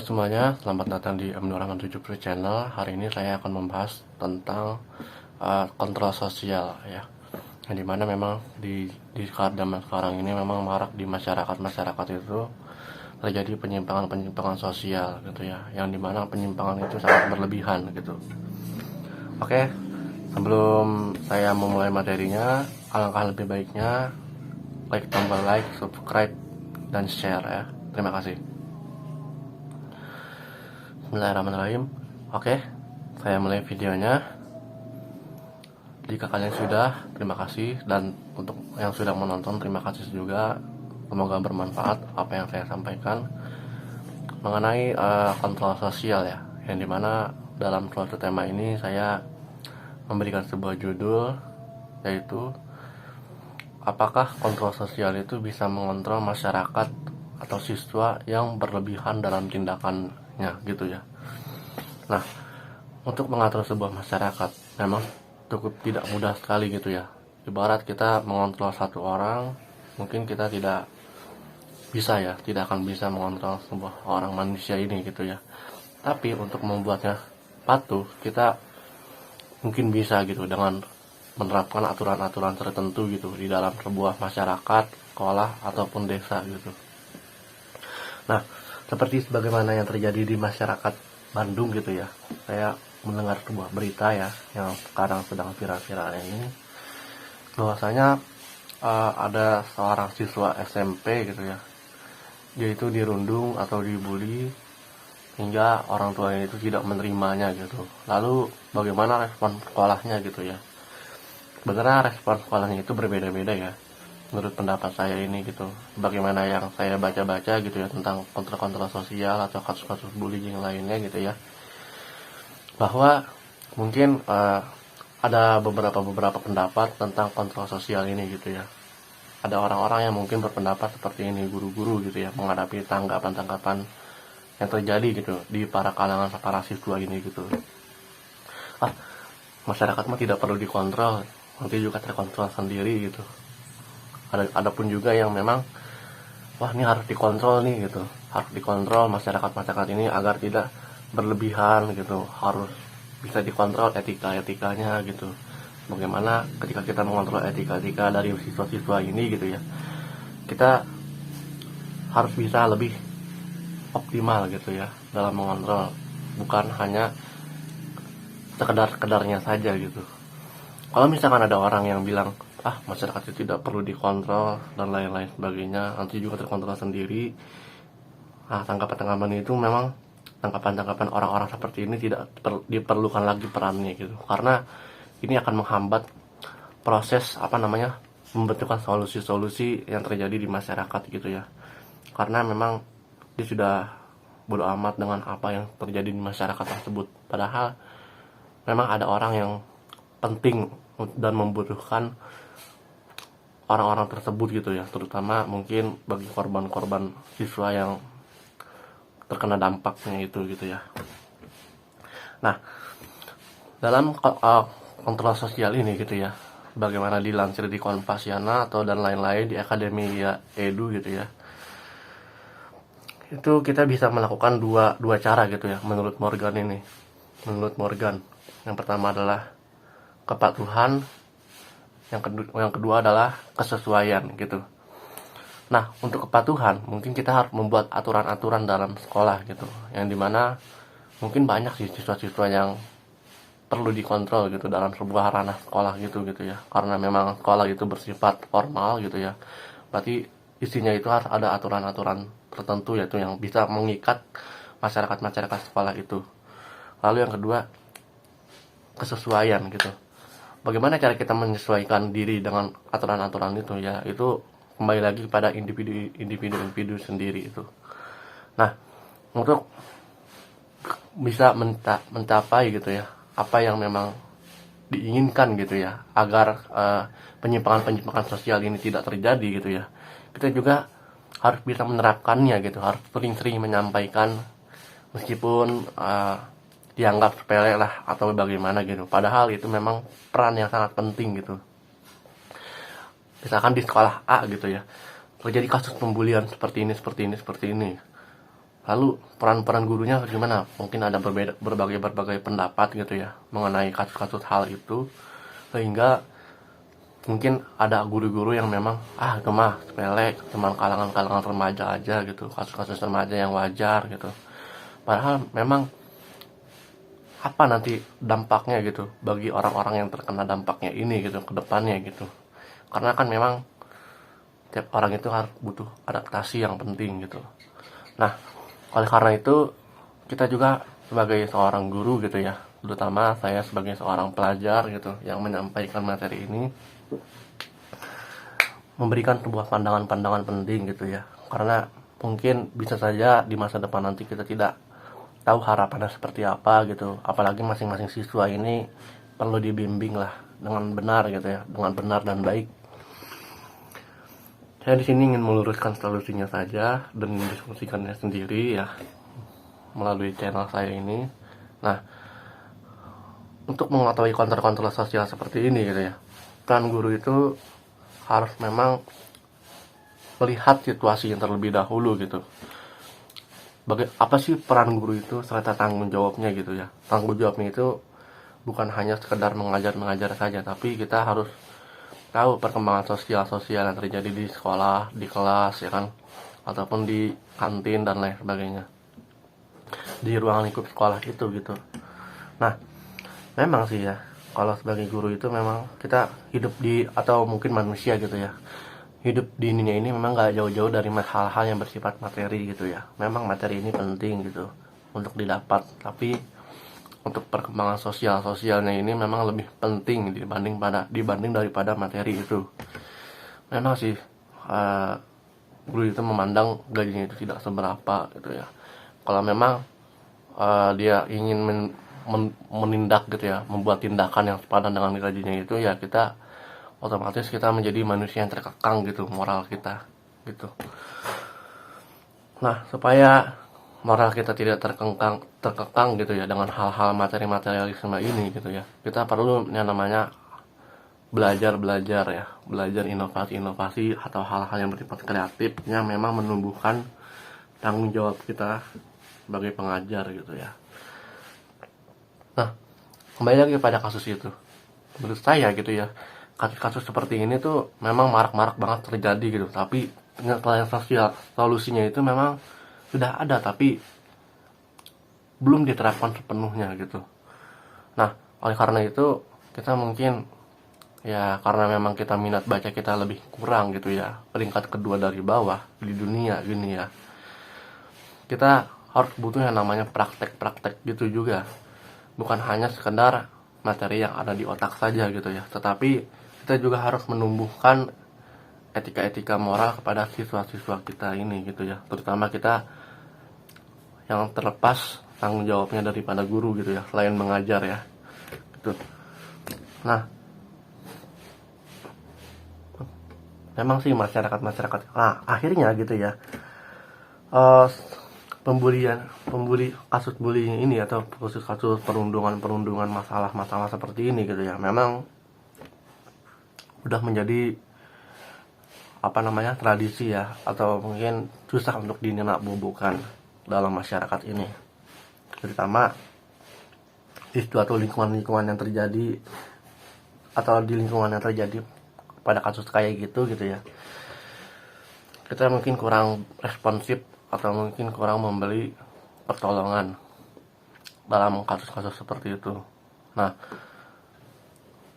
semuanya, selamat datang di M270 Channel. Hari ini saya akan membahas tentang kontrol sosial ya. Yang dimana memang di zaman sekarang ini memang marak di masyarakat itu terjadi penyimpangan sosial gitu ya. Yang dimana penyimpangan itu sangat berlebihan gitu. Oke, sebelum saya memulai materinya, alangkah lebih baiknya tombol like, subscribe, dan share ya. Terima kasih. Bismillahirrahmanirrahim. Oke, saya mulai videonya. Jika kalian sudah, terima kasih. Dan untuk yang sudah menonton, terima kasih juga. Semoga bermanfaat apa yang saya sampaikan mengenai kontrol sosial ya. Yang dimana dalam suatu tema ini saya memberikan sebuah judul, yaitu apakah kontrol sosial itu bisa mengontrol masyarakat atau siswa yang berlebihan dalam tindakannya gitu ya. Nah, untuk mengatur sebuah masyarakat memang cukup tidak mudah sekali gitu ya. Ibarat kita mengontrol satu orang, mungkin kita tidak akan bisa mengontrol sebuah orang manusia ini gitu ya. Tapi untuk membuatnya patuh, kita mungkin bisa gitu dengan menerapkan aturan-aturan tertentu gitu di dalam sebuah masyarakat, sekolah, ataupun desa gitu. Nah, seperti sebagaimana yang terjadi di masyarakat Bandung gitu ya. Saya mendengar sebuah berita ya yang sekarang sedang viral-viral ini, bahwasanya ada seorang siswa SMP gitu ya. Dia itu dirundung atau dibully hingga orang tuanya itu tidak menerimanya gitu. Lalu bagaimana respon sekolahnya gitu ya. Sebenarnya respon sekolahnya itu berbeda-beda ya. Menurut pendapat saya ini gitu, bagaimana yang saya baca-baca gitu ya tentang kontrol sosial atau kasus-kasus bullying lainnya gitu ya, bahwa mungkin ada beberapa pendapat tentang kontrol sosial ini gitu ya. Ada orang-orang yang mungkin berpendapat seperti ini, guru-guru gitu ya, menghadapi tanggapan-tanggapan yang terjadi gitu di para kalangan para siswa ini gitu. Masyarakat mah tidak perlu dikontrol, nanti juga terkontrol sendiri gitu. Ada pun juga yang memang wah ini harus dikontrol nih gitu, harus dikontrol masyarakat ini agar tidak berlebihan gitu, harus bisa dikontrol etikanya gitu. Bagaimana ketika kita mengontrol etika dari siswa-siswa ini gitu ya, kita harus bisa lebih optimal gitu ya dalam mengontrol, bukan hanya sekedarnya saja gitu. Kalau misalkan ada orang yang bilang masyarakat itu tidak perlu dikontrol dan lain-lain sebagainya, nanti juga terkontrol sendiri. Tanggapan-tanggapan itu memang tanggapan-tanggapan orang-orang seperti ini tidak diperlukan lagi perannya gitu, karena ini akan menghambat proses membentukkan solusi-solusi yang terjadi di masyarakat gitu ya. Karena memang dia sudah bodo amat dengan apa yang terjadi di masyarakat tersebut, padahal memang ada orang yang penting dan membutuhkan orang-orang tersebut gitu ya, terutama mungkin bagi korban-korban siswa yang terkena dampaknya itu gitu ya. Nah, dalam kontrol sosial ini gitu ya, bagaimana dilansir di Kompasiana atau dan lain-lain di Akademia Edu gitu ya, itu kita bisa melakukan dua cara gitu ya menurut Morgan ini. Menurut Morgan, yang pertama adalah kepatuhan, yang kedua adalah kesesuaian gitu. Nah, untuk kepatuhan mungkin kita harus membuat aturan-aturan dalam sekolah gitu, yang dimana mungkin banyak sih siswa-siswa yang perlu dikontrol gitu dalam sebuah ranah sekolah gitu ya, karena memang sekolah itu bersifat formal gitu ya. Berarti isinya itu harus ada aturan-aturan tertentu yaitu yang bisa mengikat masyarakat sekolah itu. Lalu yang kedua, kesesuaian gitu. Bagaimana cara kita menyesuaikan diri dengan aturan-aturan itu ya, itu kembali lagi kepada individu sendiri itu. Nah, untuk bisa mencapai gitu ya apa yang memang diinginkan gitu ya, agar penyimpangan sosial ini tidak terjadi gitu ya, kita juga harus bisa menerapkannya gitu, harus sering-sering menyampaikan meskipun dianggap sepele lah atau bagaimana gitu, padahal itu memang peran yang sangat penting gitu. Misalkan di sekolah A gitu ya, terjadi kasus pembulian seperti ini. Lalu peran-peran gurunya gimana? Mungkin ada berbagai pendapat gitu ya mengenai kasus-kasus hal itu, sehingga mungkin ada guru-guru yang memang itu mah sepele, cuma kalangan-kalangan remaja aja gitu, kasus-kasus remaja yang wajar gitu. Padahal memang apa nanti dampaknya gitu bagi orang-orang yang terkena dampaknya ini gitu ke depannya gitu. Karena kan memang tiap orang itu harus butuh adaptasi yang penting gitu. Nah, oleh karena itu kita juga sebagai seorang guru gitu ya, terutama saya sebagai seorang pelajar gitu yang menyampaikan materi ini, memberikan sebuah pandangan-pandangan penting gitu ya. Karena mungkin bisa saja di masa depan nanti kita tidak tahu harapannya seperti apa gitu. Apalagi masing-masing siswa ini perlu dibimbing lah dengan benar gitu ya, dengan benar dan baik. Saya di sini ingin meluruskan solusinya saja dan mendiskusikannya sendiri ya melalui channel saya ini. Nah, untuk mengetahui kontrol-kontrol sosial seperti ini gitu ya, peran guru itu harus memang melihat situasi yang terlebih dahulu gitu. Apa sih peran guru itu serta tanggung jawabnya gitu ya. Tanggung jawabnya itu bukan hanya sekedar mengajar saja, tapi kita harus tahu perkembangan sosial yang terjadi di sekolah, di kelas ya kan, ataupun di kantin dan lain sebagainya, di ruangan lingkup sekolah itu gitu. Nah, memang sih ya, kalau sebagai guru itu memang kita hidup di, atau mungkin manusia gitu ya, hidup di dunia ini memang gak jauh-jauh dari hal-hal yang bersifat materi gitu ya. Memang materi ini penting gitu untuk didapat, tapi untuk perkembangan sosialnya ini memang lebih penting dibanding daripada materi itu. Memang sih guru itu memandang gajinya itu tidak seberapa gitu ya. Kalau memang dia ingin menindak gitu ya, membuat tindakan yang sepadan dengan gajinya itu, ya kita otomatis kita menjadi manusia yang terkekang gitu, moral kita gitu. Nah, supaya moral kita tidak terkekang gitu ya dengan hal-hal materialisme ini gitu ya, kita perlu yang namanya belajar ya, belajar inovasi atau hal-hal yang bersifat kreatif yang memang menumbuhkan tanggung jawab kita sebagai pengajar gitu ya. Nah, kembali lagi pada kasus itu, menurut saya gitu ya, kasus-kasus seperti ini tuh memang marak-marak banget terjadi gitu, tapi penyelesaian sosial solusinya itu memang sudah ada tapi belum diterapkan sepenuhnya gitu. Nah, oleh karena itu kita mungkin ya, karena memang kita minat baca kita lebih kurang gitu ya, peringkat kedua dari bawah di dunia gini ya, kita harus butuh yang namanya praktek gitu juga, bukan hanya sekedar materi yang ada di otak saja gitu ya, tetapi kita juga harus menumbuhkan etika moral kepada siswa-siswa kita ini gitu ya, terutama kita yang terlepas tanggung jawabnya daripada guru gitu ya, selain mengajar ya gitu. Nah, memang sih masyarakat akhirnya gitu ya, kasus bullying ini atau kasus perundungan masalah seperti ini gitu ya, memang udah menjadi tradisi ya, atau mungkin susah untuk dinilai dalam masyarakat ini, terutama di suatu lingkungan yang terjadi, atau di lingkungan yang terjadi pada kasus kayak gitu ya. Kita mungkin kurang responsif atau mungkin kurang memberi pertolongan dalam kasus-kasus seperti itu. Nah,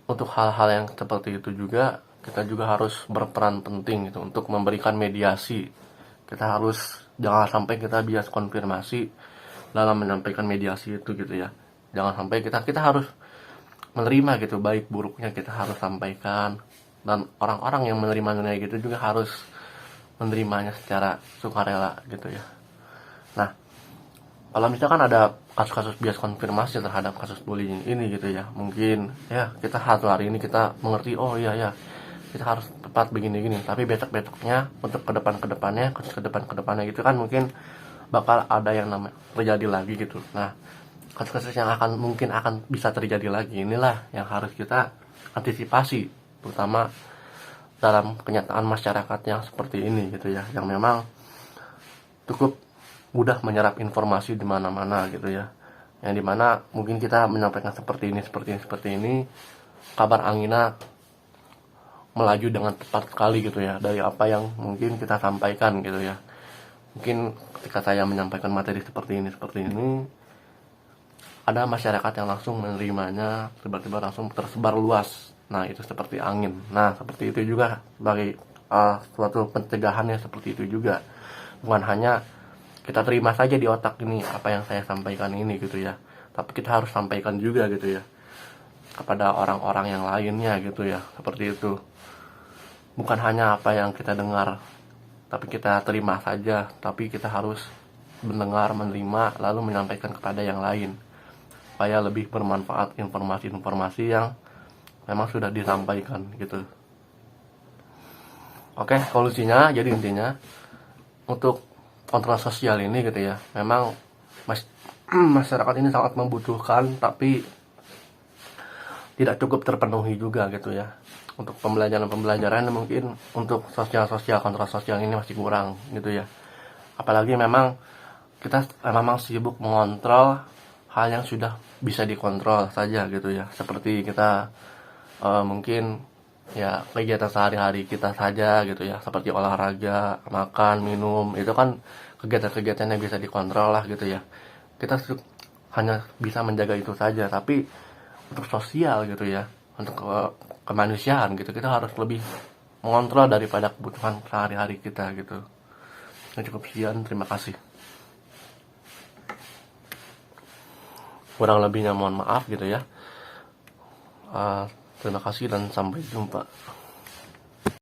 untuk hal-hal yang seperti itu juga kita juga harus berperan penting gitu untuk memberikan mediasi. Kita harus, jangan sampai kita bias konfirmasi dalam menyampaikan mediasi itu gitu ya. Jangan sampai kita harus menerima gitu, baik buruknya kita harus sampaikan, dan orang-orang yang menerimanya gitu juga harus menerimanya secara sukarela gitu ya. Nah, kalau misalkan ada kasus-kasus bias konfirmasi terhadap kasus bullying ini gitu ya, mungkin ya kita hari ini kita mengerti, oh iya ya, kita harus tepat begini, tapi besoknya untuk kedepannya gitu kan, mungkin bakal ada yang namanya terjadi lagi gitu. Nah, kasus-kasus yang mungkin akan bisa terjadi lagi, inilah yang harus kita antisipasi, terutama dalam kenyataan masyarakat yang seperti ini gitu ya, yang memang cukup mudah menyerap informasi di mana-mana gitu ya. Yang dimana mungkin kita menyampaikan seperti ini, kabar anginnya melaju dengan tepat sekali gitu ya dari apa yang mungkin kita sampaikan gitu ya. Mungkin ketika saya menyampaikan materi seperti ini, ada masyarakat yang langsung menerimanya, tiba-tiba langsung tersebar luas. Nah, itu seperti angin. Nah, seperti itu juga sebagai suatu pencegahannya, seperti itu juga. Bukan hanya kita terima saja di otak ini apa yang saya sampaikan ini gitu ya, tapi kita harus sampaikan juga gitu ya kepada orang-orang yang lainnya gitu ya, seperti itu. Bukan hanya apa yang kita dengar tapi kita terima saja, tapi kita harus mendengar, menerima, lalu menyampaikan kepada yang lain supaya lebih bermanfaat informasi-informasi yang memang sudah disampaikan gitu. Oke, solusinya jadi intinya untuk kontrol sosial ini gitu ya, memang masyarakat ini sangat membutuhkan, tapi tidak cukup terpenuhi juga gitu ya. Untuk pembelajaran mungkin untuk kontrol sosial ini masih kurang gitu ya. Apalagi memang kita memang sibuk mengontrol hal yang sudah bisa dikontrol saja gitu ya. Seperti kita mungkin ya kegiatan sehari-hari kita saja gitu ya, seperti olahraga, makan, minum, itu kan kegiatan-kegiatan yang bisa dikontrol lah gitu ya. Kita hanya bisa menjaga itu saja, tapi untuk sosial gitu ya, untuk kemanusiaan gitu, kita harus lebih mengontrol daripada kebutuhan sehari-hari kita gitu. Nah, cukup sekian, terima kasih. Kurang lebihnya mohon maaf gitu ya. Terima kasih dan sampai jumpa.